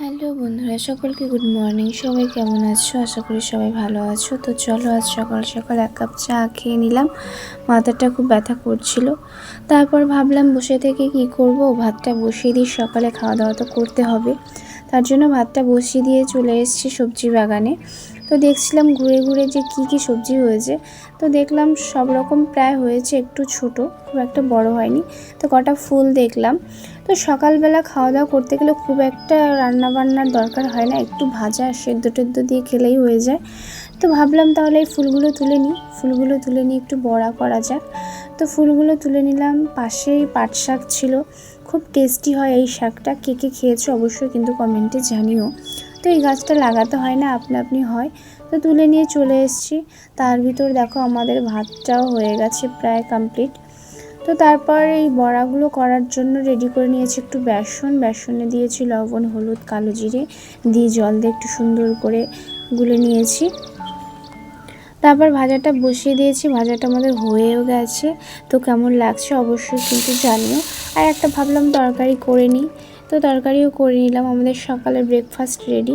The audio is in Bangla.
হ্যালো বন্ধুরা, সকলকে গুড মর্নিং। সবাই কেমন আছো? আশা করি সবাই ভালো আছো। তো চলো, আজ সকাল সকাল এক কাপ চা খেয়ে নিলাম। মাথাটা খুব ব্যথা করছিল। তারপর ভাবলাম বসে থেকে কি করব, ভাতটা বসিয়ে দিই, সকালে খাওয়া দাওয়া তো করতে হবে। তার জন্য ভাতটা বসিয়ে দিয়ে চলে এসেছি সবজি বাগানে। তো দেখছিলাম ঘুরে ঘুরে যে কি সবজি হয়েছে। তো দেখলাম সব রকম প্রায় হয়েছে, একটু ছোট, খুব একটা বড় হয়নি। তো কটা ফুল দেখলাম। তো সকালবেলা খাওয়া দাওয়া করতে গেলে খুব একটা রান্না বান্নার দরকার হয় না, একটু ভাজা সেদ্ধ টেদ্ধ দিয়ে খেলেই হয়ে যায়। তো ভাবলাম তাহলে এই ফুলগুলো তুলে নিয়ে একটু বড়া করা যাক। তো ফুলগুলো তুলে নিলাম। পাশেই পাট শাক ছিল, খুব টেস্টি হয় এই শাকটা। কে কে খেয়েছো অবশ্যই কিন্তু কমেন্টে জানিও। তো এই গাছটা লাগাতে হয় না, আপনা আপনি হয়। তো তুলে নিয়ে চলে এসেছি। তার ভিতর দেখো আমাদের ভাতটাও হয়ে গেছে, প্রায় কমপ্লিট। তো তারপর এই বড়াগুলো করার জন্য রেডি করে নিয়েছি একটু বেসনে দিয়েছি লবণ, হলুদ, কালো জিরে দিয়ে জল দিয়ে একটু সুন্দর করে গুলে নিয়েছি। তারপর ভাজাটা বসিয়ে দিয়েছি। ভাজাটা আমাদের হয়েও গেছে। তো কেমন লাগছে অবশ্যই কিন্তু জানিও। আর একটা ভাবলাম তরকারি করে নিই, তো তরকারিও করে নিলাম। আমাদের সকালের ব্রেকফাস্ট রেডি।